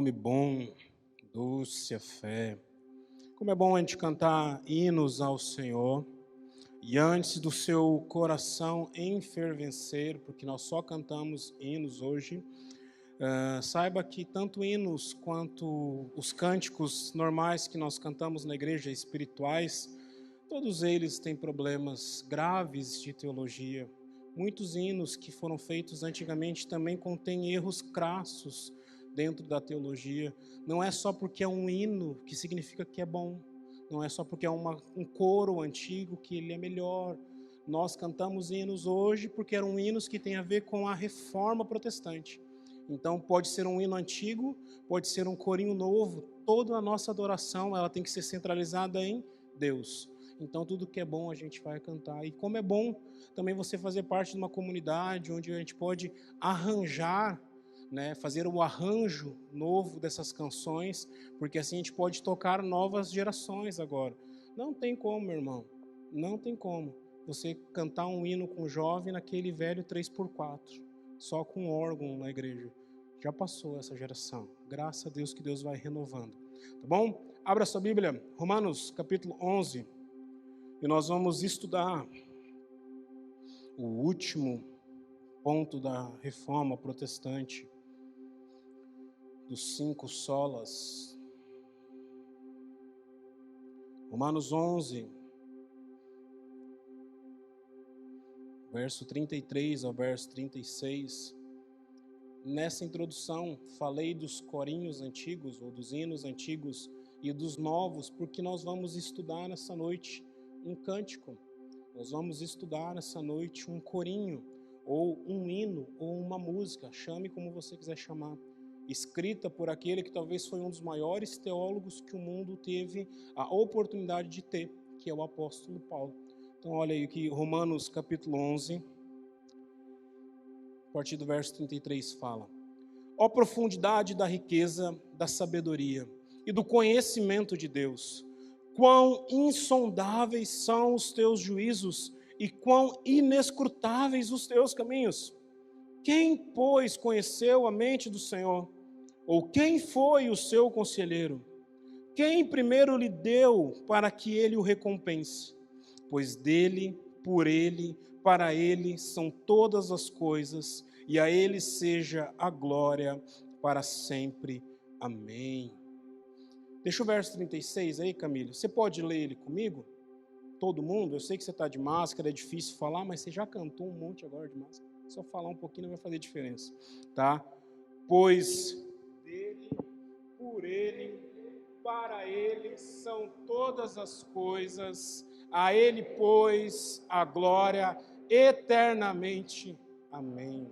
nome bom, doce a fé. Como é bom a gente cantar hinos ao Senhor e antes do seu coração enfervecer, porque nós só cantamos hinos hoje. Saiba que tanto hinos quanto os cânticos normais que nós cantamos na igreja, espirituais, todos eles têm problemas graves de teologia. Muitos hinos que foram feitos antigamente também contêm erros crassos dentro da teologia. Não é só porque é um hino que significa que é bom. Não é só porque é um coro antigo que ele é melhor. Nós cantamos hinos hoje porque eram hinos que têm a ver com a reforma protestante. Então pode ser um hino antigo, pode ser um corinho novo. Toda a nossa adoração ela tem que ser centralizada em Deus. Então tudo que é bom a gente vai cantar. E como é bom também você fazer parte de uma comunidade onde a gente pode arranjar, fazer o arranjo novo dessas canções, porque assim a gente pode tocar novas gerações agora. Não tem como, meu irmão, não tem como você cantar um hino com jovem naquele velho 3x4, só com órgão na igreja. Já passou essa geração, graças a Deus que Deus vai renovando. Tá bom? Abra sua Bíblia, Romanos capítulo 11, e nós vamos estudar o último ponto da reforma protestante, dos 5 solas. Romanos 11, verso 33 ao verso 36. Nessa introdução, falei dos corinhos antigos, ou dos hinos antigos, e dos novos, porque nós vamos estudar nessa noite um cântico. Nós vamos estudar nessa noite um corinho, ou um hino, ou uma música, chame como você quiser chamar, escrita por aquele que talvez foi um dos maiores teólogos que o mundo teve a oportunidade de ter, que é o apóstolo Paulo. Então olha aí que Romanos capítulo 11, a partir do verso 33 fala: Ó profundidade da riqueza, da sabedoria e do conhecimento de Deus, quão insondáveis são os teus juízos e quão inescrutáveis os teus caminhos. Quem, pois, conheceu a mente do Senhor? Ou quem foi o seu conselheiro? Quem primeiro lhe deu para que ele o recompense? Pois dele, por ele, para ele são todas as coisas, e a ele seja a glória para sempre. Amém. Deixa o verso 36 aí, Camilo. Você pode ler ele comigo? Todo mundo? Eu sei que você está de máscara, é difícil falar, mas você já cantou um monte agora de máscara. Só falar um pouquinho não vai fazer diferença, tá? Pois dele, por ele, para ele são todas as coisas, a ele, pois, a glória eternamente. Amém.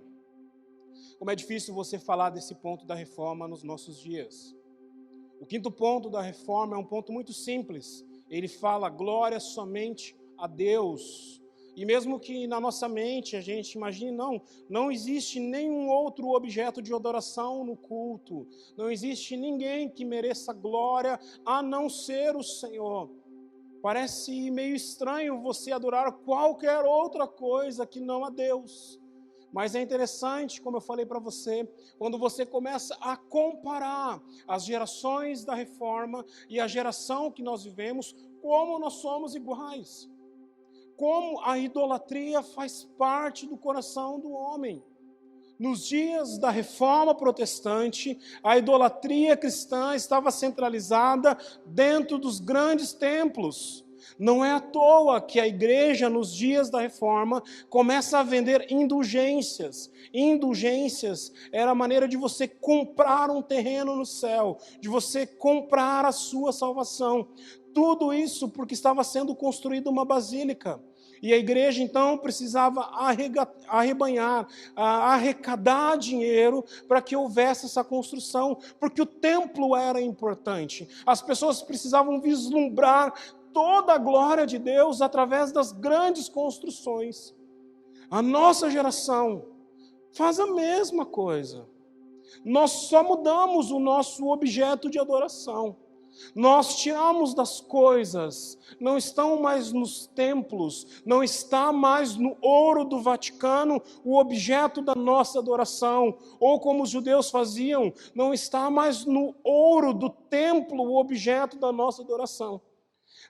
Como é difícil você falar desse ponto da reforma nos nossos dias. O quinto ponto da reforma é um ponto muito simples. Ele fala glória somente a Deus. E mesmo que na nossa mente a gente imagine, não existe nenhum outro objeto de adoração no culto. Não existe ninguém que mereça glória a não ser o Senhor. Parece meio estranho você adorar qualquer outra coisa que não a Deus. Mas é interessante, como eu falei para você, quando você começa a comparar as gerações da reforma e a geração que nós vivemos, como nós somos iguais. Como a idolatria faz parte do coração do homem. Nos dias da reforma protestante, a idolatria cristã estava centralizada dentro dos grandes templos. Não é à toa que a igreja, nos dias da reforma, começa a vender indulgências. Indulgências era a maneira de você comprar um terreno no céu, de você comprar a sua salvação. Tudo isso porque estava sendo construída uma basílica. E a igreja, então, precisava arrecadar dinheiro para que houvesse essa construção, porque o templo era importante. As pessoas precisavam vislumbrar toda a glória de Deus através das grandes construções. A nossa geração faz a mesma coisa. Nós só mudamos o nosso objeto de adoração. Nós tiramos das coisas, não estão mais nos templos, não está mais no ouro do Vaticano o objeto da nossa adoração, ou como os judeus faziam, não está mais no ouro do templo o objeto da nossa adoração,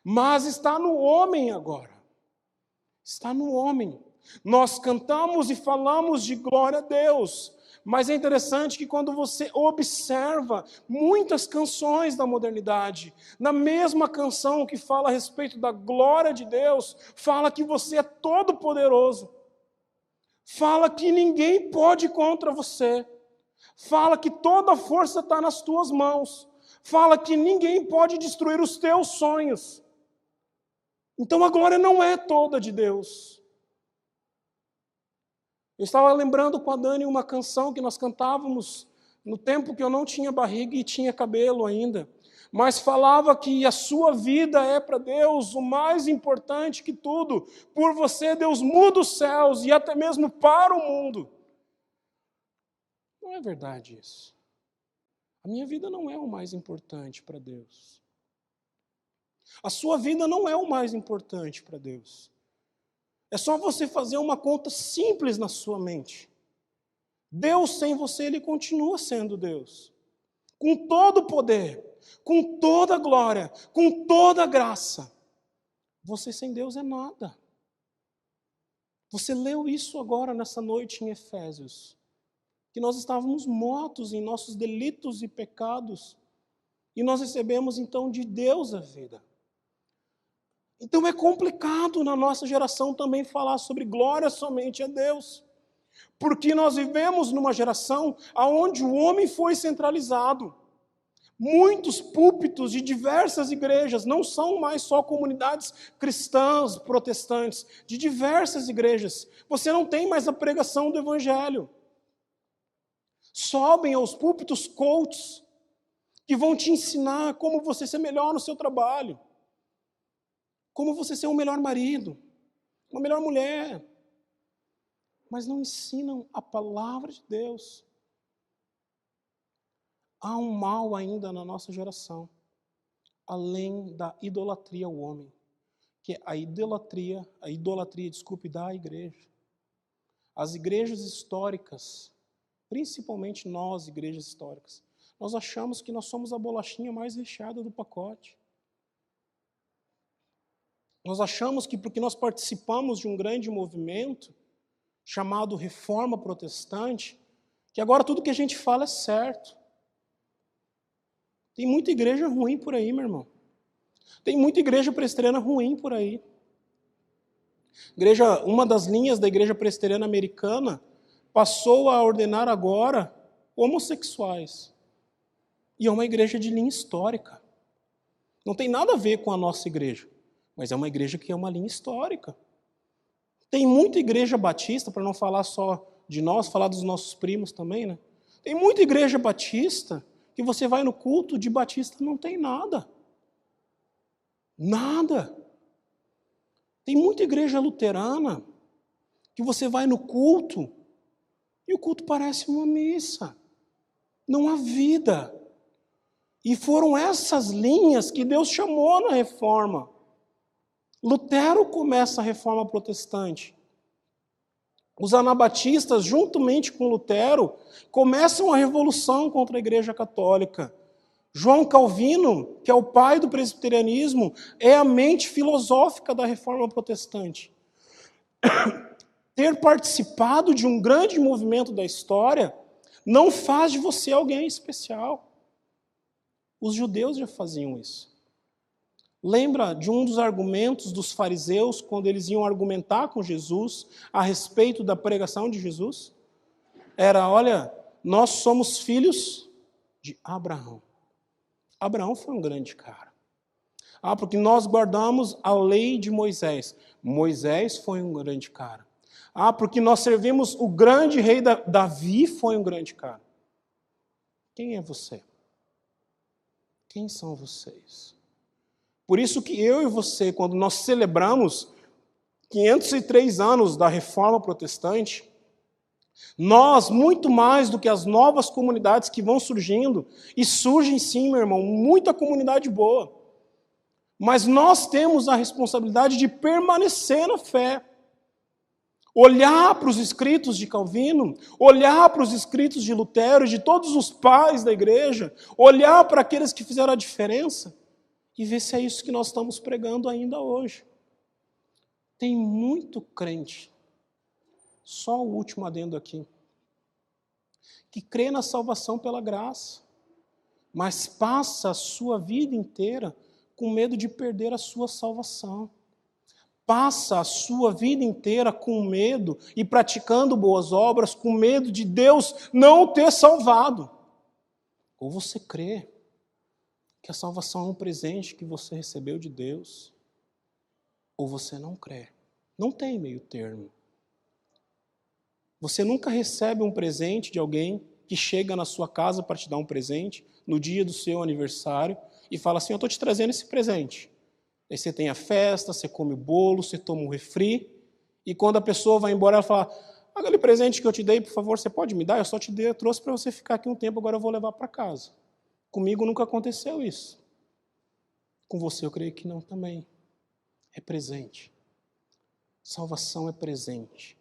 mas está no homem agora, está no homem. Nós cantamos e falamos de glória a Deus, mas é interessante que quando você observa muitas canções da modernidade, na mesma canção que fala a respeito da glória de Deus, fala que você é todo poderoso, fala que ninguém pode ir contra você, fala que toda a força está nas tuas mãos, fala que ninguém pode destruir os teus sonhos. Então a glória não é toda de Deus. Eu estava lembrando com a Dani uma canção que nós cantávamos no tempo que eu não tinha barriga e tinha cabelo ainda, mas falava que a sua vida é para Deus o mais importante que tudo. Por você, Deus muda os céus e até mesmo para o mundo. Não é verdade isso. A minha vida não é o mais importante para Deus. A sua vida não é o mais importante para Deus. É só você fazer uma conta simples na sua mente. Deus sem você, Ele continua sendo Deus. Com todo o poder, com toda a glória, com toda a graça. Você sem Deus é nada. Você leu isso agora nessa noite em Efésios. Que nós estávamos mortos em nossos delitos e pecados. E nós recebemos então de Deus a vida. Então é complicado na nossa geração também falar sobre glória somente a Deus. Porque nós vivemos numa geração onde o homem foi centralizado. Muitos púlpitos de diversas igrejas, não são mais só comunidades cristãs, protestantes, de diversas igrejas. Você não tem mais a pregação do Evangelho. Sobem aos púlpitos coaches, que vão te ensinar como você ser melhor no seu trabalho. Como você ser um melhor marido, uma melhor mulher. Mas não ensinam a palavra de Deus. Há um mal ainda na nossa geração, além da idolatria ao homem, que é a idolatria da igreja. As igrejas históricas, principalmente nós, igrejas históricas, nós achamos que nós somos a bolachinha mais recheada do pacote. Nós achamos que porque nós participamos de um grande movimento chamado Reforma Protestante, que agora tudo que a gente fala é certo. Tem muita igreja ruim por aí, meu irmão. Tem muita igreja presbiteriana ruim por aí. Uma das linhas da igreja presbiteriana americana passou a ordenar agora homossexuais. E é uma igreja de linha histórica. Não tem nada a ver com a nossa igreja. Mas é uma igreja que é uma linha histórica. Tem muita igreja batista, para não falar só de nós, falar dos nossos primos também, né? Tem muita igreja batista que você vai no culto, de batista não tem nada. Nada. Tem muita igreja luterana que você vai no culto e o culto parece uma missa. Não há vida. E foram essas linhas que Deus chamou na reforma. Lutero começa a reforma protestante. Os anabatistas, juntamente com Lutero, começam a revolução contra a Igreja Católica. João Calvino, que é o pai do presbiterianismo, é a mente filosófica da reforma protestante. Ter participado de um grande movimento da história não faz de você alguém especial. Os judeus já faziam isso. Lembra de um dos argumentos dos fariseus, quando eles iam argumentar com Jesus a respeito da pregação de Jesus? Era, olha, nós somos filhos de Abraão. Abraão foi um grande cara. Porque nós guardamos a lei de Moisés. Moisés foi um grande cara. Porque nós servimos o grande rei Davi, foi um grande cara. Quem é você? Quem são vocês? Por isso que eu e você, quando nós celebramos 503 anos da Reforma Protestante, Nós, muito mais do que as novas comunidades que vão surgindo, e surgem sim, meu irmão, muita comunidade boa. Mas nós temos a responsabilidade de permanecer na fé. Olhar para os escritos de Calvino, olhar para os escritos de Lutero, de todos os pais da igreja, olhar para aqueles que fizeram a diferença e ver se é isso que nós estamos pregando ainda hoje. Tem muito crente, só o último adendo aqui, que crê na salvação pela graça, mas passa a sua vida inteira com medo de perder a sua salvação. Passa a sua vida inteira com medo e praticando boas obras, com medo de Deus não o ter salvado. Ou você crê que a salvação é um presente que você recebeu de Deus, ou você não crê. Não tem meio termo. Você nunca recebe um presente de alguém que chega na sua casa para te dar um presente no dia do seu aniversário e fala assim, eu estou te trazendo esse presente. Aí você tem a festa, você come o bolo, você toma um refri, e quando a pessoa vai embora, ela fala, aquele presente que eu te dei, por favor, você pode me dar? Eu só te dei, eu trouxe para você ficar aqui um tempo, agora eu vou levar para casa. Comigo nunca aconteceu isso. Com você eu creio que não também. É presente. Salvação é presente.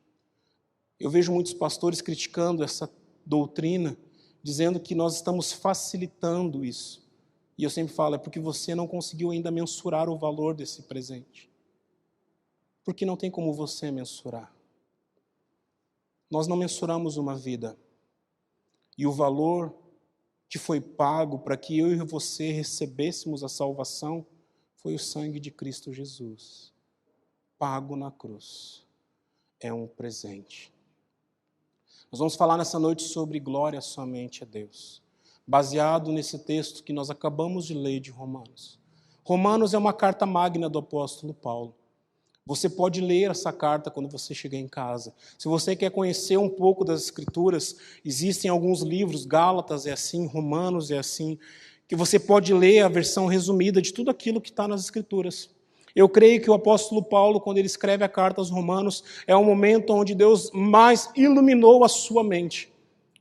Eu vejo muitos pastores criticando essa doutrina, dizendo que nós estamos facilitando isso. E eu sempre falo, é porque você não conseguiu ainda mensurar o valor desse presente. Porque não tem como você mensurar. Nós não mensuramos uma vida. E o valor que foi pago para que eu e você recebêssemos a salvação foi o sangue de Cristo Jesus. Pago na cruz. É um presente. Nós vamos falar nessa noite sobre glória somente a Deus, baseado nesse texto que nós acabamos de ler de Romanos. Romanos é uma carta magna do apóstolo Paulo. Você pode ler essa carta quando você chegar em casa. Se você quer conhecer um pouco das Escrituras, existem alguns livros, Gálatas é assim, Romanos é assim, que você pode ler a versão resumida de tudo aquilo que está nas Escrituras. Eu creio que o apóstolo Paulo, quando ele escreve a carta aos Romanos, é um momento onde Deus mais iluminou a sua mente.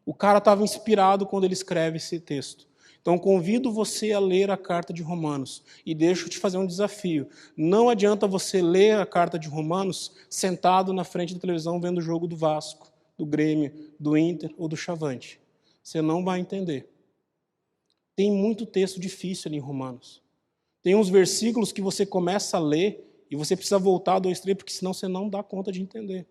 O cara estava inspirado quando ele escreve esse texto. Então, convido você a ler a carta de Romanos. E deixo te fazer um desafio. Não adianta você ler a carta de Romanos sentado na frente da televisão vendo o jogo do Vasco, do Grêmio, do Inter ou do Chavante. Você não vai entender. Tem muito texto difícil ali em Romanos. Tem uns versículos que você começa a ler e você precisa voltar 2, 3, porque senão você não dá conta de entender.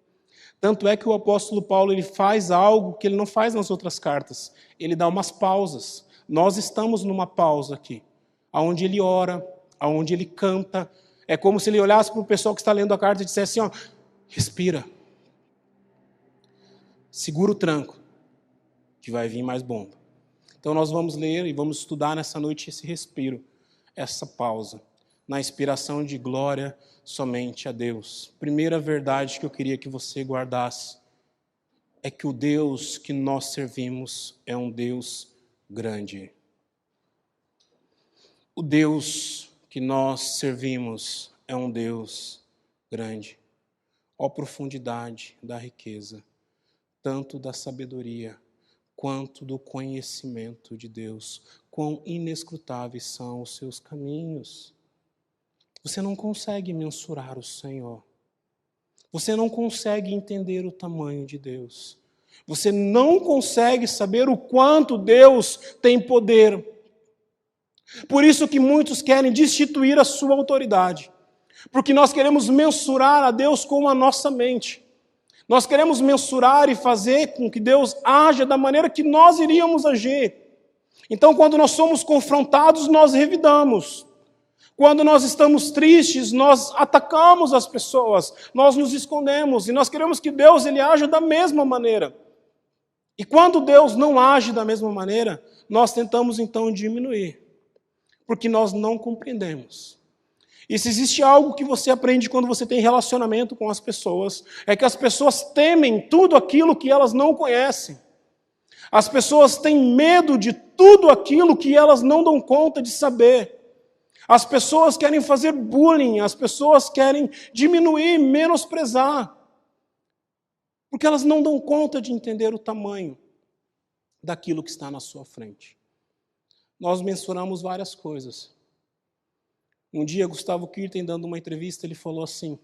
Tanto é que o apóstolo Paulo ele faz algo que ele não faz nas outras cartas. Ele dá umas pausas. Nós estamos numa pausa aqui, onde ele ora, onde ele canta. É como se ele olhasse para o pessoal que está lendo a carta e dissesse assim, ó, respira. Segura o tranco, que vai vir mais bomba. Então nós vamos ler e vamos estudar nessa noite esse respiro, essa pausa, na inspiração de glória somente a Deus. Primeira verdade que eu queria que você guardasse é que o Deus que nós servimos é um Deus grande. O Deus que nós servimos é um Deus grande. Ó profundidade da riqueza, tanto da sabedoria quanto do conhecimento de Deus. Quão inescrutáveis são os seus caminhos. Você não consegue mensurar o Senhor. Você não consegue entender o tamanho de Deus. Você não consegue saber o quanto Deus tem poder. Por isso que muitos querem destituir a sua autoridade. Porque nós queremos mensurar a Deus com a nossa mente. Nós queremos mensurar e fazer com que Deus haja da maneira que nós iríamos agir. Então, quando nós somos confrontados, nós revidamos. Quando nós estamos tristes, nós atacamos as pessoas, nós nos escondemos e nós queremos que Deus ele haja da mesma maneira. E quando Deus não age da mesma maneira, nós tentamos então diminuir, porque nós não compreendemos. E se existe algo que você aprende quando você tem relacionamento com as pessoas, é que as pessoas temem tudo aquilo que elas não conhecem. As pessoas têm medo de tudo aquilo que elas não dão conta de saber. As pessoas querem fazer bullying, as pessoas querem diminuir, menosprezar. Porque elas não dão conta de entender o tamanho daquilo que está na sua frente. Nós mensuramos várias coisas. Um dia, Gustavo Kirten, dando uma entrevista, ele falou assim: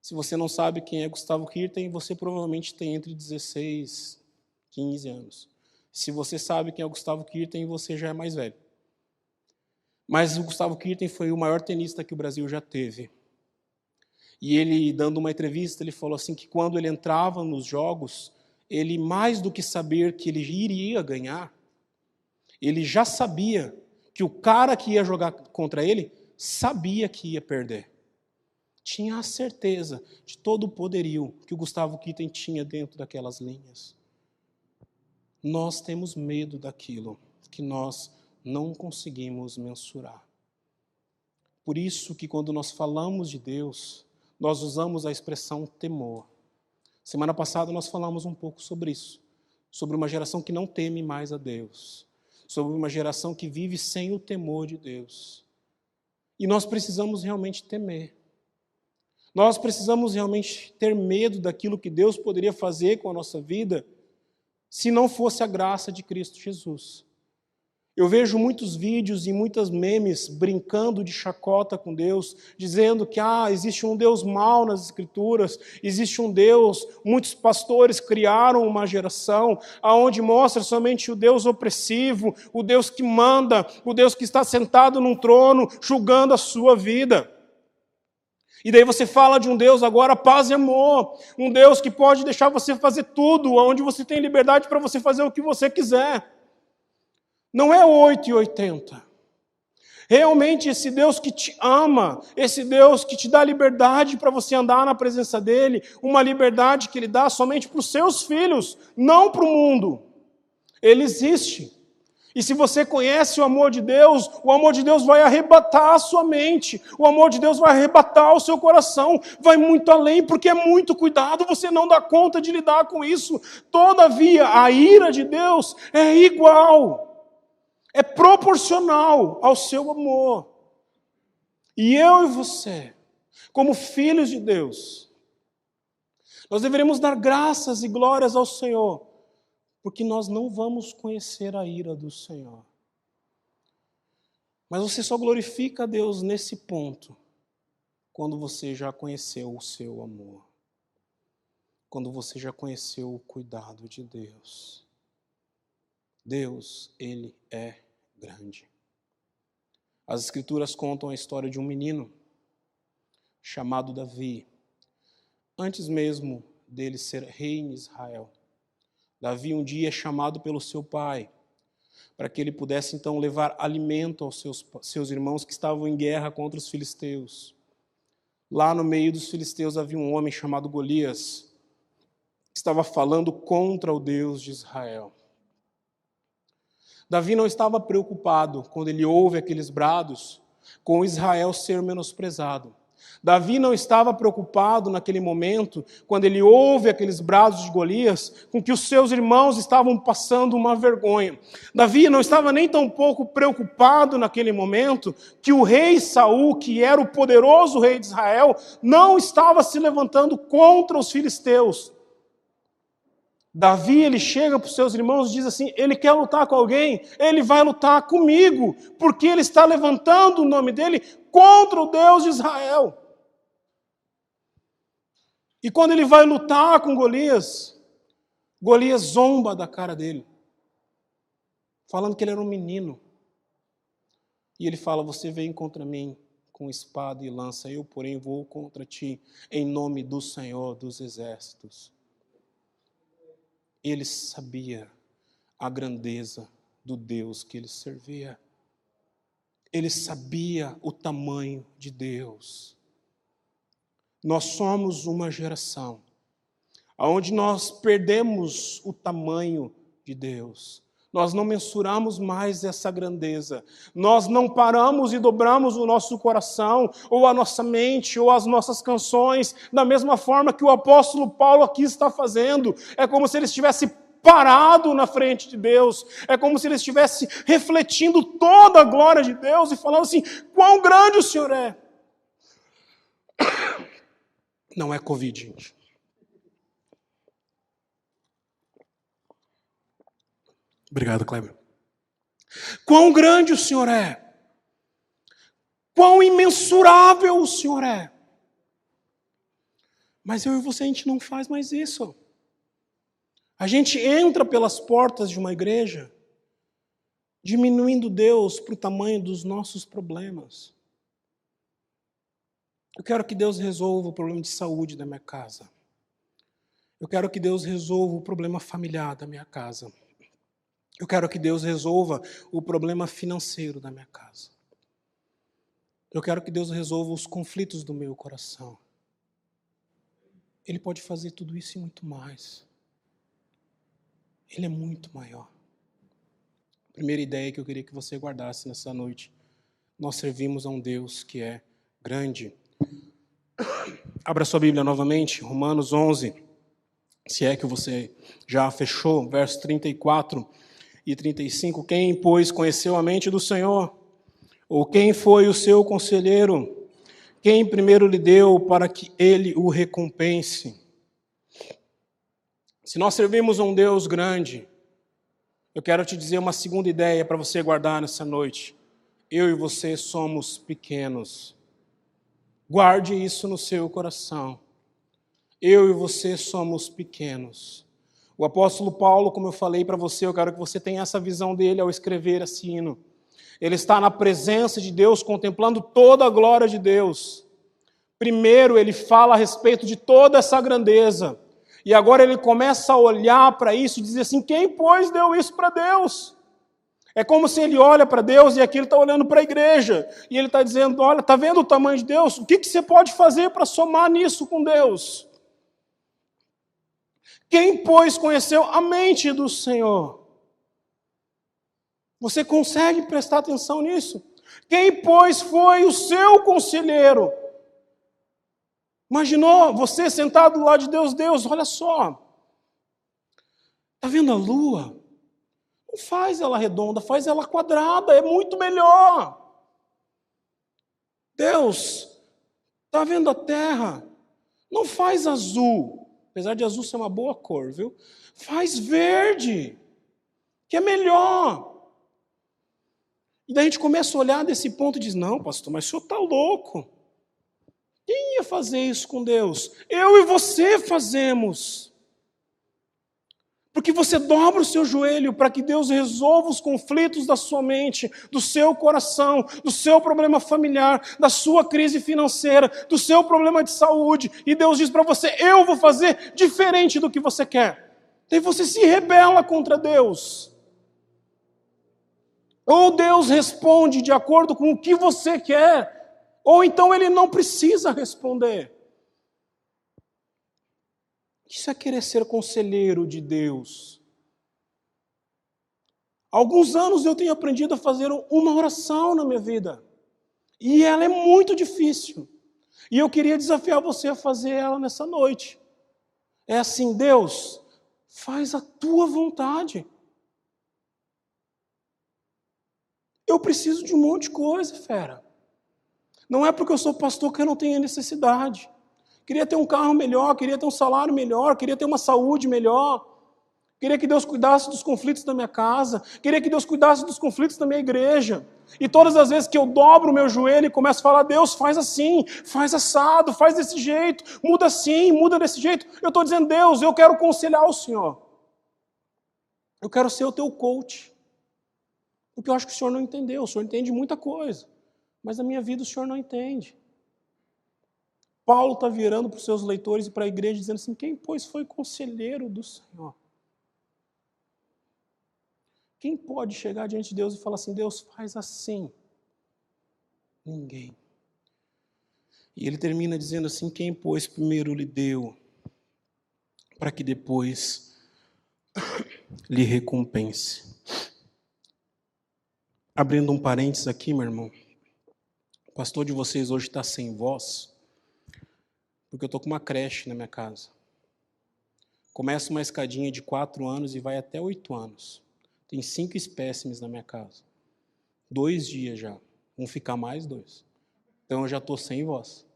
se você não sabe quem é Gustavo Kirten, você provavelmente tem entre 16 e 15 anos. Se você sabe quem é o Gustavo Kirten, você já é mais velho. Mas o Gustavo Kirten foi o maior tenista que o Brasil já teve. E ele, dando uma entrevista, ele falou assim que quando ele entrava nos jogos, ele, mais do que saber que ele iria ganhar, ele já sabia que o cara que ia jogar contra ele sabia que ia perder. Tinha a certeza de todo o poderio que o Gustavo Kirten tinha dentro daquelas linhas. Nós temos medo daquilo que nós não conseguimos mensurar. Por isso que quando nós falamos de Deus, nós usamos a expressão temor. Semana passada nós falamos um pouco sobre isso, sobre uma geração que não teme mais a Deus, sobre uma geração que vive sem o temor de Deus. E nós precisamos realmente temer. Nós precisamos realmente ter medo daquilo que Deus poderia fazer com a nossa vida se não fosse a graça de Cristo Jesus. Eu vejo muitos vídeos e muitas memes brincando de chacota com Deus, dizendo que existe um Deus mau nas Escrituras, existe um Deus, muitos pastores criaram uma geração onde mostra somente o Deus opressivo, o Deus que manda, o Deus que está sentado num trono, julgando a sua vida. E daí você fala de um Deus agora, paz e amor, um Deus que pode deixar você fazer tudo, onde você tem liberdade para você fazer o que você quiser. Não é 8 e 80. Realmente esse Deus que te ama, esse Deus que te dá liberdade para você andar na presença dEle, uma liberdade que Ele dá somente para os seus filhos, não para o mundo. Ele existe. E se você conhece o amor de Deus vai arrebatar a sua mente, o amor de Deus vai arrebatar o seu coração, vai muito além, porque é muito cuidado, você não dá conta de lidar com isso. Todavia, a ira de Deus é igual. É proporcional ao seu amor. E eu e você, como filhos de Deus, nós deveremos dar graças e glórias ao Senhor, porque nós não vamos conhecer a ira do Senhor. Mas você só glorifica a Deus nesse ponto, quando você já conheceu o seu amor, quando você já conheceu o cuidado de Deus. Deus, Ele é grande. As Escrituras contam a história de um menino chamado Davi. Antes mesmo dele ser rei em Israel, Davi um dia é chamado pelo seu pai para que ele pudesse então levar alimento aos seus irmãos que estavam em guerra contra os filisteus. Lá no meio dos filisteus havia um homem chamado Golias, que estava falando contra o Deus de Israel. Davi não estava preocupado, quando ele ouve aqueles brados, com Israel ser menosprezado. Davi não estava preocupado naquele momento, quando ele ouve aqueles brados de Golias, com que os seus irmãos estavam passando uma vergonha. Davi não estava nem tão pouco preocupado naquele momento, que o rei Saul, que era o poderoso rei de Israel, não estava se levantando contra os filisteus. Davi, ele chega para os seus irmãos e diz assim, ele quer lutar com alguém, ele vai lutar comigo, porque ele está levantando o nome dele contra o Deus de Israel. E quando ele vai lutar com Golias, Golias zomba da cara dele, falando que ele era um menino. E ele fala, você vem contra mim com espada e lança, eu, porém, vou contra ti em nome do Senhor dos Exércitos. Ele sabia a grandeza do Deus que ele servia. Ele sabia o tamanho de Deus. Nós somos uma geração onde nós perdemos o tamanho de Deus. Nós não mensuramos mais essa grandeza. Nós não paramos e dobramos o nosso coração, ou a nossa mente, ou as nossas canções, da mesma forma que o apóstolo Paulo aqui está fazendo. É como se ele estivesse parado na frente de Deus. É como se ele estivesse refletindo toda a glória de Deus e falando assim, quão grande o Senhor é. Não é Covid, gente. Obrigado, Kleber. Quão grande o Senhor é. Quão imensurável o Senhor é. Mas eu e você, a gente não faz mais isso. A gente entra pelas portas de uma igreja diminuindo Deus para o tamanho dos nossos problemas. Eu quero que Deus resolva o problema de saúde da minha casa. Eu quero que Deus resolva o problema familiar da minha casa. Eu quero que Deus resolva o problema financeiro da minha casa. Eu quero que Deus resolva os conflitos do meu coração. Ele pode fazer tudo isso e muito mais. Ele é muito maior. A primeira ideia que eu queria que você guardasse nessa noite: nós servimos a um Deus que é grande. Abra sua Bíblia novamente, Romanos 11, se é que você já fechou, versos 34 e 35. Quem, pois, conheceu a mente do Senhor? Ou quem foi o seu conselheiro? Quem primeiro lhe deu para que ele o recompense? Se nós servimos a um Deus grande, eu quero te dizer uma segunda ideia para você guardar nessa noite. Eu e você somos pequenos. Guarde isso no seu coração. Eu e você somos pequenos. O apóstolo Paulo, como eu falei para você, eu quero que você tenha essa visão dele ao escrever esse hino. Ele está na presença de Deus, contemplando toda a glória de Deus. Primeiro, ele fala a respeito de toda essa grandeza. E agora ele começa a olhar para isso e dizer assim: quem, pois, deu isso para Deus? É como se ele olha para Deus e aqui ele está olhando para a igreja. E ele está dizendo: olha, está vendo o tamanho de Deus? O que você pode fazer para somar nisso com Deus? Quem, pois, conheceu a mente do Senhor? Você consegue prestar atenção nisso? Quem, pois, foi o seu conselheiro? Imaginou você sentado do lado de Deus? Deus, olha só. Está vendo a lua? Não faz ela redonda, faz ela quadrada, é muito melhor. Deus, está vendo a terra? Não faz azul, apesar de azul ser uma boa cor, viu? Faz verde, que é melhor. E daí a gente começa a olhar desse ponto e diz: não, pastor, mas o senhor está louco. Quem ia fazer isso com Deus? Eu e você fazemos. Porque você dobra o seu joelho para que Deus resolva os conflitos da sua mente, do seu coração, do seu problema familiar, da sua crise financeira, do seu problema de saúde. E Deus diz para você: eu vou fazer diferente do que você quer. Daí você se rebela contra Deus. Ou Deus responde de acordo com o que você quer, ou então Ele não precisa responder. Isso é querer ser conselheiro de Deus. Há alguns anos eu tenho aprendido a fazer uma oração na minha vida. E ela é muito difícil. E eu queria desafiar você a fazer ela nessa noite. É assim: Deus, faz a tua vontade. Eu preciso de um monte de coisa, fera. Não é porque eu sou pastor que eu não tenho necessidade. Queria ter um carro melhor, queria ter um salário melhor, queria ter uma saúde melhor. Queria que Deus cuidasse dos conflitos da minha casa. Queria que Deus cuidasse dos conflitos da minha igreja. E todas as vezes que eu dobro o meu joelho e começo a falar: Deus, faz assim, faz assado, faz desse jeito, muda assim, muda desse jeito. Eu estou dizendo: Deus, eu quero aconselhar o Senhor. Eu quero ser o teu coach. Porque eu acho que o Senhor não entendeu. O Senhor entende muita coisa. Mas na minha vida o Senhor não entende. Paulo está virando para os seus leitores e para a igreja dizendo assim: quem, pois, foi conselheiro do Senhor? Quem pode chegar diante de Deus e falar assim: Deus, faz assim? Ninguém. E ele termina dizendo assim: quem, pois, primeiro lhe deu, para que depois lhe recompense. Abrindo um parênteses aqui, meu irmão. O pastor de vocês hoje está sem voz, porque eu estou com uma creche na minha casa. Começa uma escadinha de 4 anos e vai até 8 anos. Tem 5 espécimes na minha casa. 2 dias já. Vão ficar mais 2. Então eu já estou sem voz.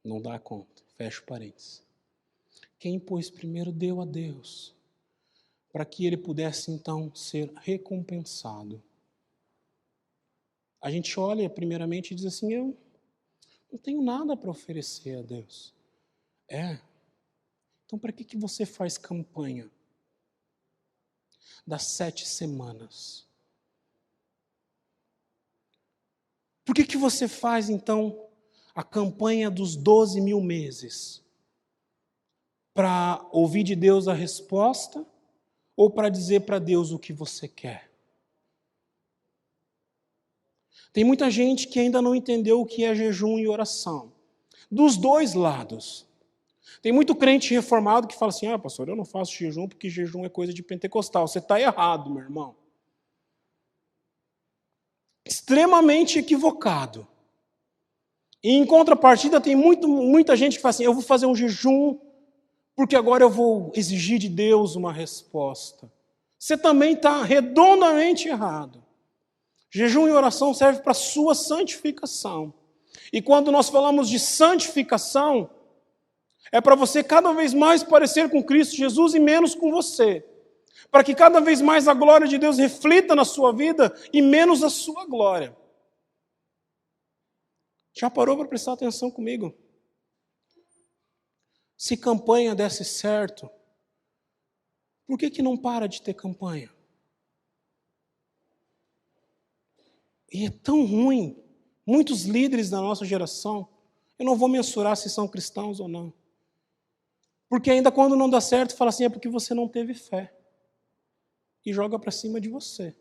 Não dá conta. Fecha o parênteses. Quem, pois, primeiro deu a Deus, para que ele pudesse então ser recompensado. A gente olha primeiramente e diz assim, eu não tenho nada para oferecer a Deus. Então para que você faz campanha das 7 semanas? Por que você faz então a campanha dos 12.000 meses? Para ouvir de Deus a resposta ou para dizer para Deus o que você quer? Tem muita gente que ainda não entendeu o que é jejum e oração. Dos dois lados. Tem muito crente reformado que fala assim, pastor, eu não faço jejum porque jejum é coisa de pentecostal. Você está errado, meu irmão. Extremamente equivocado. E em contrapartida tem muita gente que fala assim, eu vou fazer um jejum porque agora eu vou exigir de Deus uma resposta. Você também está redondamente errado. Jejum e oração servem para a sua santificação. E quando nós falamos de santificação, é para você cada vez mais parecer com Cristo Jesus e menos com você. Para que cada vez mais a glória de Deus reflita na sua vida e menos a sua glória. Já parou para prestar atenção comigo? Se campanha desse certo, por que não para de ter campanha? E é tão ruim. Muitos líderes da nossa geração, eu não vou mensurar se são cristãos ou não. Porque ainda quando não dá certo, fala assim, é porque você não teve fé. E joga para cima de você.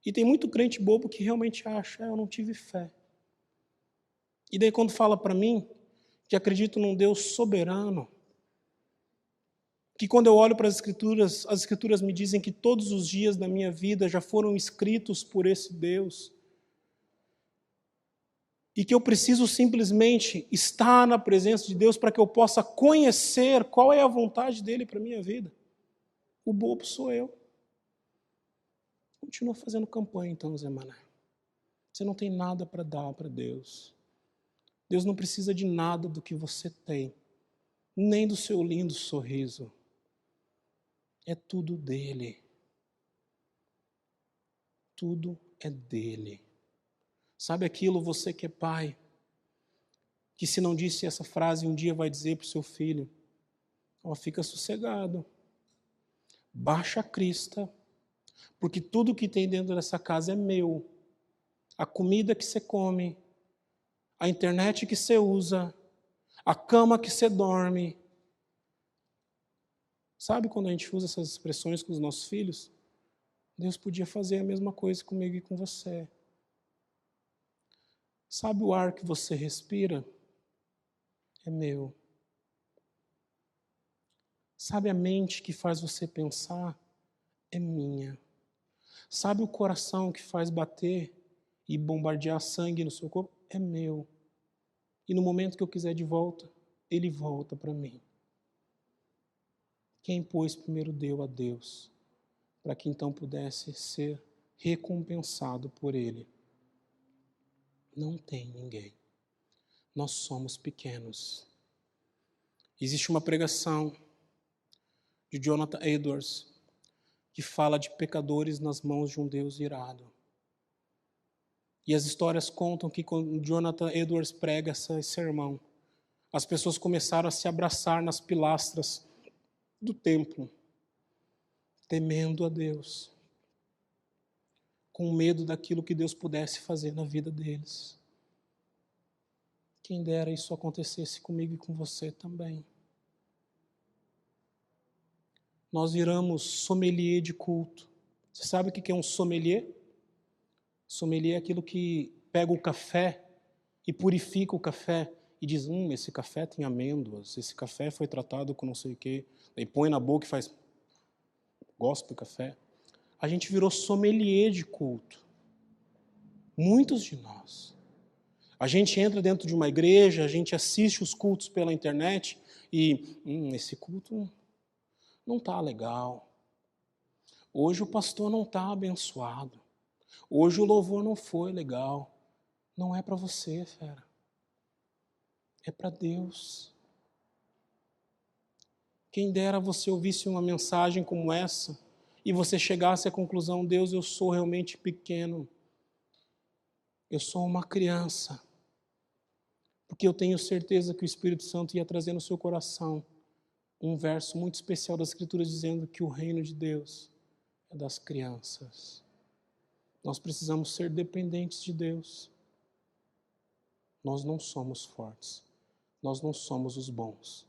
E tem muito crente bobo que realmente acha, eu não tive fé. E daí quando fala para mim, que acredito num Deus soberano, que quando eu olho para as Escrituras me dizem que todos os dias da minha vida já foram escritos por esse Deus. E que eu preciso simplesmente estar na presença de Deus para que eu possa conhecer qual é a vontade dEle para a minha vida. O bobo sou eu. Continua fazendo campanha então, Zé Mané. Você não tem nada para dar para Deus. Deus não precisa de nada do que você tem, nem do seu lindo sorriso. É tudo dele. Tudo é dele. Sabe aquilo, você que é pai, que se não disse essa frase, um dia vai dizer para o seu filho, fica sossegado, baixa a crista, porque tudo que tem dentro dessa casa é meu. A comida que você come, a internet que você usa, a cama que você dorme. Sabe quando a gente usa essas expressões com os nossos filhos? Deus podia fazer a mesma coisa comigo e com você. Sabe o ar que você respira? É meu. Sabe a mente que faz você pensar? É minha. Sabe o coração que faz bater e bombardear sangue no seu corpo? É meu. E no momento que eu quiser de volta, ele volta para mim. Quem pôs primeiro deu a Deus, para que então pudesse ser recompensado por ele. Não tem ninguém. Nós somos pequenos. Existe uma pregação de Jonathan Edwards que fala de pecadores nas mãos de um Deus irado. E as histórias contam que quando Jonathan Edwards prega esse sermão, as pessoas começaram a se abraçar nas pilastras do templo, temendo a Deus, com medo daquilo que Deus pudesse fazer na vida deles. Quem dera isso acontecesse comigo e com você também. Nós viramos sommelier de culto. Você sabe o que é um sommelier? Sommelier é aquilo que pega o café e purifica o café e diz, esse café tem amêndoas, esse café foi tratado com não sei o quê. Aí põe na boca e faz, gosto do café. A gente virou sommelier de culto. Muitos de nós. A gente entra dentro de uma igreja, a gente assiste os cultos pela internet e, esse culto não está legal. Hoje o pastor não está abençoado. Hoje o louvor não foi legal. Não é para você, fera. É para Deus. Quem dera você ouvisse uma mensagem como essa e você chegasse à conclusão: Deus, eu sou realmente pequeno. Eu sou uma criança. Porque eu tenho certeza que o Espírito Santo ia trazer no seu coração um verso muito especial das Escrituras dizendo que o reino de Deus é das crianças. Nós precisamos ser dependentes de Deus. Nós não somos fortes. Nós não somos os bons.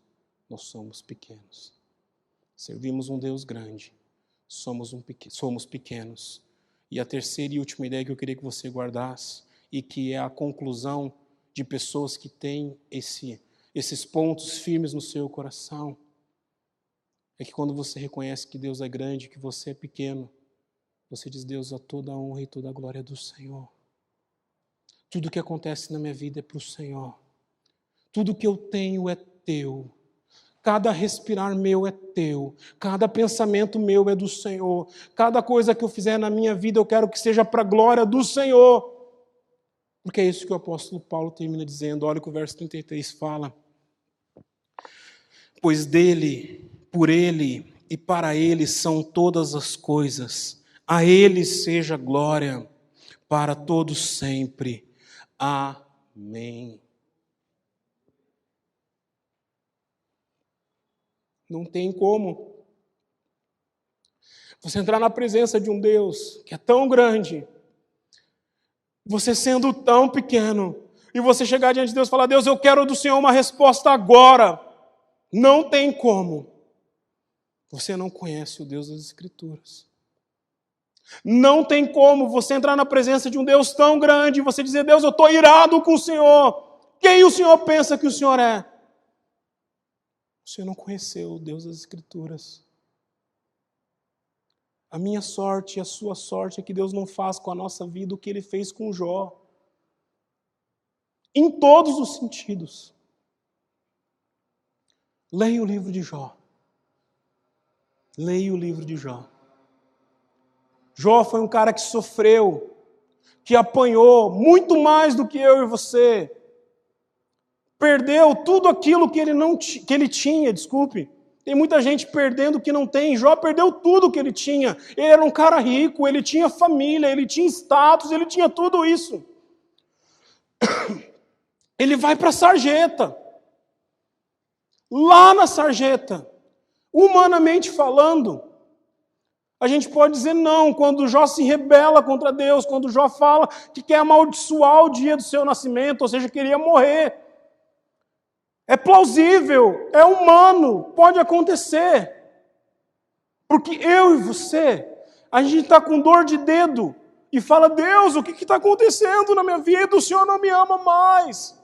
Nós somos pequenos. Servimos um Deus grande. Somos pequenos. E a terceira e última ideia que eu queria que você guardasse, e que é a conclusão de pessoas que têm esses pontos firmes no seu coração, é que quando você reconhece que Deus é grande, que você é pequeno, você diz: Deus, a toda a honra e toda a glória é do Senhor. Tudo que acontece na minha vida é para o Senhor. Tudo que eu tenho é teu. Cada respirar meu é teu. Cada pensamento meu é do Senhor. Cada coisa que eu fizer na minha vida eu quero que seja para a glória do Senhor. Porque é isso que o apóstolo Paulo termina dizendo. Olha o que o verso 33 fala. Pois dele, por ele e para ele são todas as coisas. A ele seja glória para todos sempre. Amém. Não tem como você entrar na presença de um Deus que é tão grande, você sendo tão pequeno, e você chegar diante de Deus e falar: Deus, eu quero do Senhor uma resposta agora. Não tem como. Você não conhece o Deus das Escrituras. Não tem como você entrar na presença de um Deus tão grande e você dizer: Deus, eu estou irado com o Senhor. Quem o Senhor pensa que o Senhor é? Você não conheceu o Deus das Escrituras. A minha sorte e a sua sorte é que Deus não faz com a nossa vida o que Ele fez com Jó. Em todos os sentidos. Leia o livro de Jó. Leia o livro de Jó. Jó foi um cara que sofreu, que apanhou muito mais do que eu e você. Perdeu tudo aquilo que ele tinha, desculpe. Tem muita gente perdendo o que não tem. Jó perdeu tudo que ele tinha. Ele era um cara rico, ele tinha família, ele tinha status, ele tinha tudo isso. Ele vai para a sarjeta. Lá na sarjeta, humanamente falando, a gente pode dizer não, quando Jó se rebela contra Deus, quando Jó fala que quer amaldiçoar o dia do seu nascimento, ou seja, queria morrer. É plausível, é humano, pode acontecer. Porque eu e você, a gente está com dor de dedo e fala: Deus, o que está acontecendo na minha vida? O Senhor não me ama mais.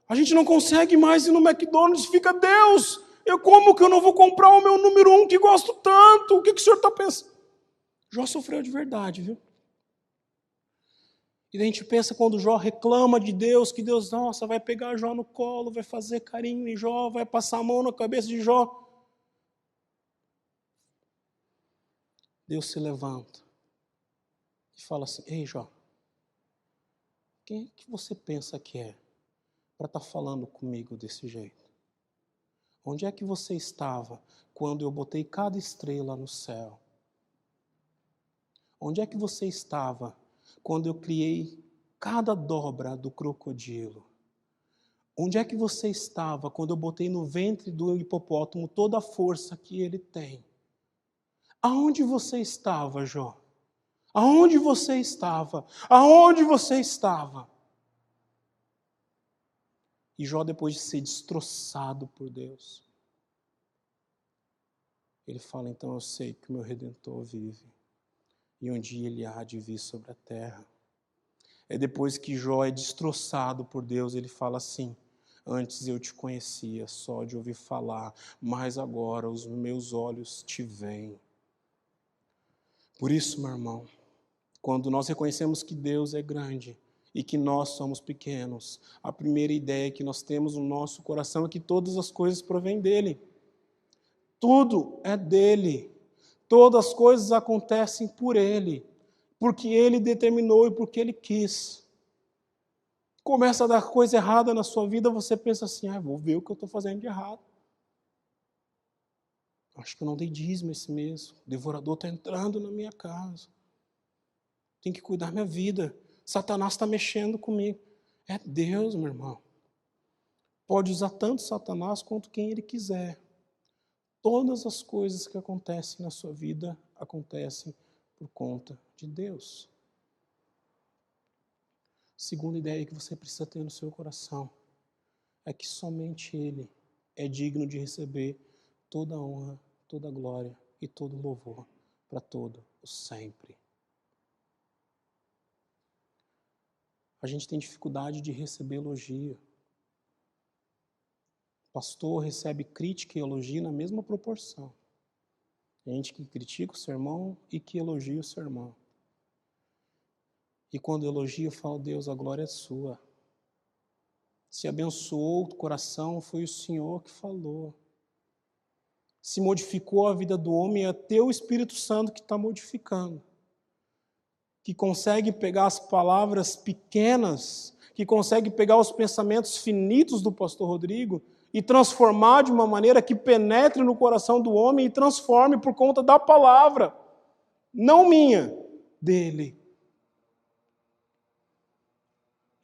A gente não consegue mais ir no McDonald's e fica: Deus, como que eu não vou comprar o meu número 1 que gosto tanto? O que o Senhor está pensando? Jó sofreu de verdade, viu? E a gente pensa, quando Jó reclama de Deus, que Deus, nossa, vai pegar Jó no colo, vai fazer carinho em Jó, vai passar a mão na cabeça de Jó. Deus se levanta e fala assim: ei, Jó, quem é que você pensa que é para estar falando comigo desse jeito? Onde é que você estava quando eu botei cada estrela no céu? Onde é que você estava quando eu criei cada dobra do crocodilo? Onde é que você estava quando eu botei no ventre do hipopótamo toda a força que ele tem? Aonde você estava, Jó? Aonde você estava? Aonde você estava? E Jó, depois de ser destroçado por Deus, ele fala: então eu sei que o meu Redentor vive, e um dia ele há de vir sobre a terra. É depois que Jó é destroçado por Deus, ele fala assim: antes eu te conhecia só de ouvir falar, mas agora os meus olhos te veem. Por isso, meu irmão, quando nós reconhecemos que Deus é grande e que nós somos pequenos, a primeira ideia que nós temos no nosso coração é que todas as coisas provêm dele. Tudo é dele. Todas as coisas acontecem por ele, porque ele determinou e porque ele quis. Começa a dar coisa errada na sua vida, você pensa assim: vou ver o que eu estou fazendo de errado. Acho que eu não dei dízimo esse mês. O devorador está entrando na minha casa. Tenho que cuidar da minha vida. Satanás está mexendo comigo. É Deus, meu irmão. Pode usar tanto Satanás quanto quem ele quiser. Todas as coisas que acontecem na sua vida acontecem por conta de Deus. Segunda ideia que você precisa ter no seu coração é que somente Ele é digno de receber toda a honra, toda a glória e todo o louvor para todo o sempre. A gente tem dificuldade de receber elogio. O pastor recebe crítica e elogio na mesma proporção. Tem gente que critica o sermão e que elogia o sermão. E quando elogia, fala, Deus, a glória é sua. Se abençoou o coração, foi o Senhor que falou. Se modificou a vida do homem, é teu Espírito Santo que está modificando. Que consegue pegar as palavras pequenas, que consegue pegar os pensamentos finitos do pastor Rodrigo e transformar de uma maneira que penetre no coração do homem e transforme por conta da palavra. Não minha, dele.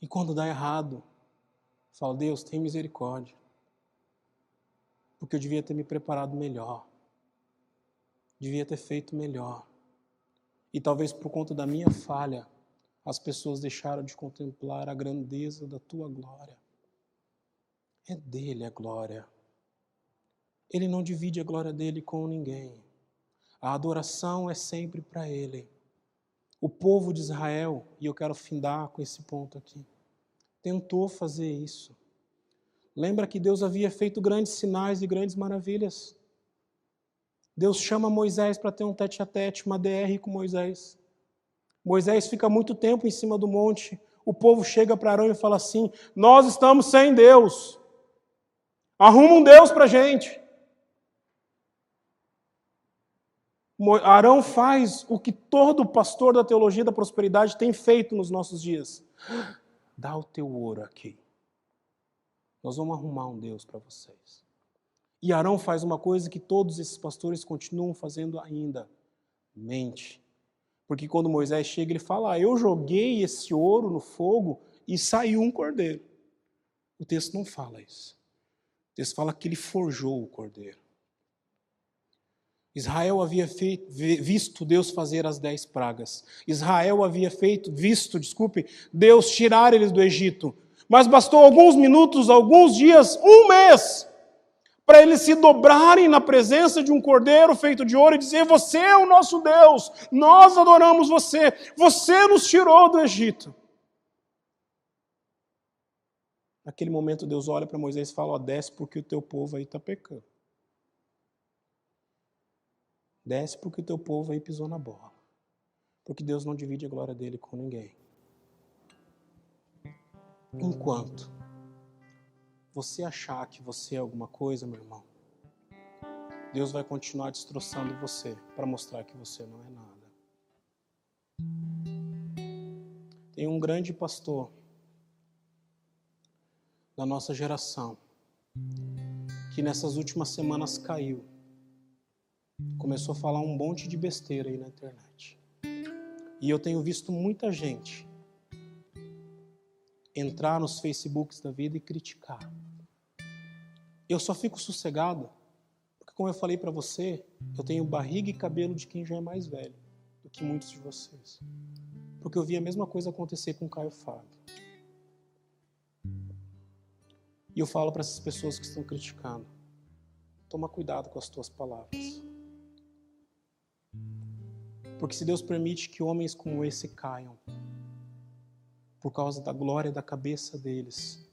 E quando dá errado, fala, Deus, tem misericórdia. Porque eu devia ter me preparado melhor. Devia ter feito melhor. E talvez por conta da minha falha, as pessoas deixaram de contemplar a grandeza da tua glória. É dele a glória. Ele não divide a glória dele com ninguém. A adoração é sempre para ele. O povo de Israel, e eu quero findar com esse ponto aqui, tentou fazer isso. Lembra que Deus havia feito grandes sinais e grandes maravilhas. Deus chama Moisés para ter um tete-a-tete, uma DR com Moisés. Moisés fica muito tempo em cima do monte. O povo chega para Arão e fala assim, nós estamos sem Deus. Arruma um Deus para a gente. Arão faz o que todo pastor da teologia da prosperidade tem feito nos nossos dias. Dá o teu ouro aqui. Nós vamos arrumar um Deus para vocês. E Arão faz uma coisa que todos esses pastores continuam fazendo ainda. Mente. Porque quando Moisés chega, ele fala, eu joguei esse ouro no fogo e saiu um cordeiro. O texto não fala isso. O texto fala que ele forjou o cordeiro. Israel havia visto Deus fazer as 10 pragas. Israel havia visto Deus tirar eles do Egito. Mas bastou alguns minutos, alguns dias, um mês, para eles se dobrarem na presença de um cordeiro feito de ouro e dizer, você é o nosso Deus, nós adoramos você, você nos tirou do Egito. Naquele momento Deus olha para Moisés e fala, desce porque o teu povo aí está pecando. Desce porque o teu povo aí pisou na bola. Porque Deus não divide a glória dele com ninguém. Enquanto você achar que você é alguma coisa, meu irmão, Deus vai continuar destroçando você para mostrar que você não é nada. Tem um grande pastor da nossa geração que nessas últimas semanas caiu. Começou a falar um monte de besteira aí na internet. E eu tenho visto muita gente entrar nos Facebooks da vida e criticar. Eu só fico sossegado, porque como eu falei para você, eu tenho barriga e cabelo de quem já é mais velho do que muitos de vocês. Porque eu vi a mesma coisa acontecer com o Caio Fábio. E eu falo para essas pessoas que estão criticando, toma cuidado com as tuas palavras. Porque se Deus permite que homens como esse caiam, por causa da glória da cabeça deles,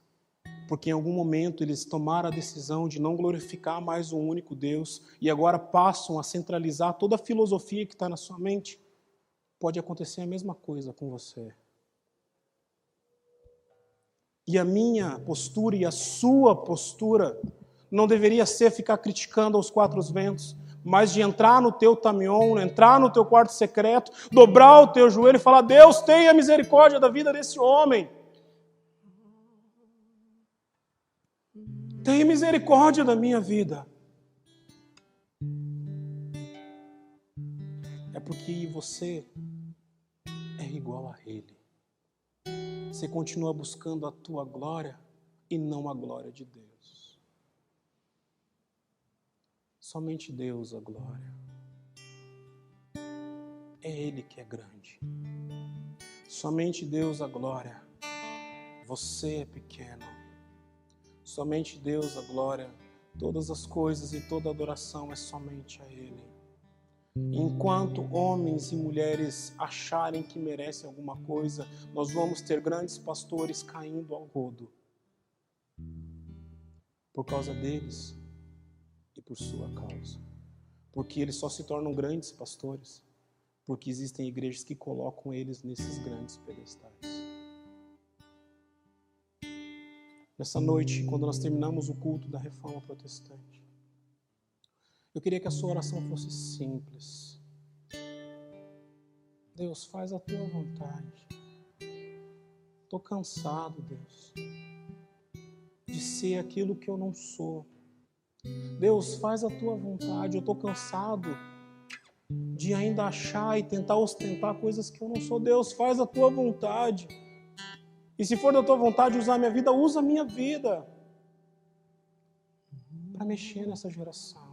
porque em algum momento eles tomaram a decisão de não glorificar mais o único Deus e agora passam a centralizar toda a filosofia que está na sua mente, pode acontecer a mesma coisa com você. E a minha postura e a sua postura não deveria ser ficar criticando aos quatro ventos, mas de entrar no teu tamion, entrar no teu quarto secreto, dobrar o teu joelho e falar, Deus, tenha misericórdia da vida desse homem. Tenha misericórdia da minha vida. porque você é igual a Ele. Você continua buscando a tua glória e não a glória de Deus. Somente Deus a glória. É Ele que é grande. Somente Deus a glória. Você é pequeno. Somente Deus a glória. Todas as coisas e toda adoração é somente a Ele. Enquanto homens e mulheres acharem que merecem alguma coisa, nós vamos ter grandes pastores caindo ao rodo. Por causa deles e por sua causa. Porque eles só se tornam grandes pastores porque existem igrejas que colocam eles nesses grandes pedestais. Nessa noite, quando nós terminamos o culto da Reforma Protestante, eu queria que a sua oração fosse simples. Deus, faz a tua vontade. Estou cansado, Deus, de ser aquilo que eu não sou. Deus, faz a tua vontade. Eu estou cansado de ainda achar e tentar ostentar coisas que eu não sou. Deus, faz a tua vontade. E se for da tua vontade usar a minha vida, usa a minha vida para mexer nessa geração.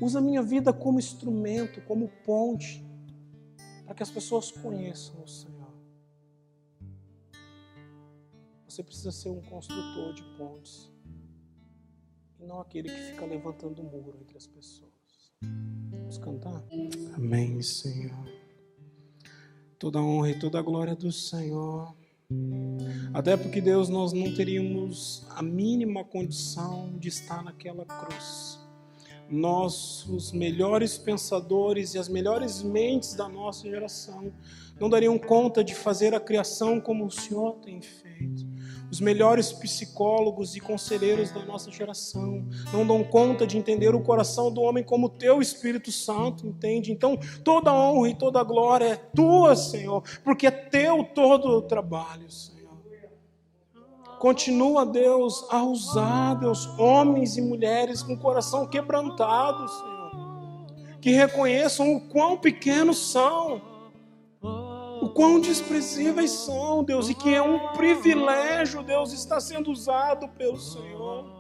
Usa a minha vida como instrumento, como ponte, para que as pessoas conheçam o Senhor. Você precisa ser um construtor de pontes e não aquele que fica levantando muro entre as pessoas. Vamos cantar? Amém, Senhor. Toda a honra e toda a glória do Senhor. Até porque, Deus, nós não teríamos a mínima condição de estar naquela cruz. Nós, os melhores pensadores e as melhores mentes da nossa geração, não dariam conta de fazer a criação como o Senhor tem feito. Os melhores psicólogos e conselheiros da nossa geração não dão conta de entender o coração do homem como o teu Espírito Santo entende. Então, toda a honra e toda a glória é tua, Senhor, porque é teu todo o trabalho, Senhor. Continua, Deus, a usar, Deus, homens e mulheres com o coração quebrantado, Senhor, que reconheçam o quão pequenos são, o quão desprezíveis são, Deus, e que é um privilégio, Deus, estar sendo usado pelo Senhor.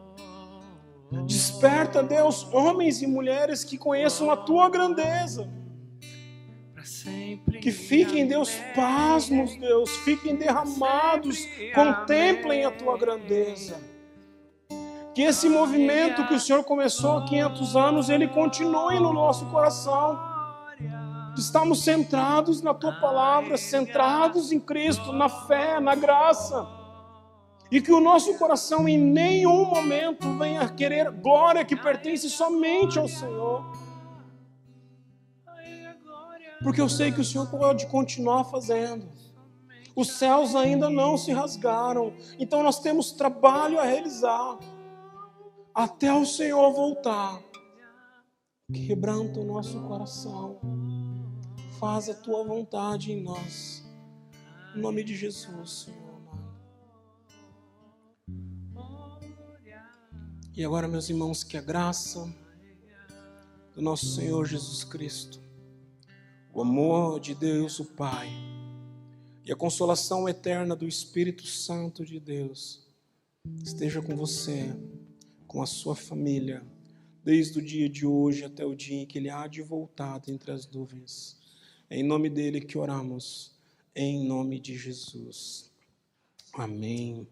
Desperta, Deus, homens e mulheres que conheçam a tua grandeza. Que fiquem, Deus, pasmos, Deus, fiquem derramados, contemplem a tua grandeza. Que esse movimento que o Senhor começou há 500 anos, ele continue no nosso coração. Estamos centrados na tua palavra, centrados em Cristo, na fé, na graça. E que o nosso coração em nenhum momento venha querer glória que pertence somente ao Senhor. Porque eu sei que o Senhor pode continuar fazendo. Os céus ainda não se rasgaram. Então nós temos trabalho a realizar. Até o Senhor voltar. Quebranta o nosso coração. Faz a tua vontade em nós. Em nome de Jesus, Senhor amado. E agora, meus irmãos, que a graça do nosso Senhor Jesus Cristo, o amor de Deus, o Pai, e a consolação eterna do Espírito Santo de Deus esteja com você, com a sua família, desde o dia de hoje até o dia em que Ele há de voltar dentre as nuvens. É em nome dEle que oramos, em nome de Jesus. Amém.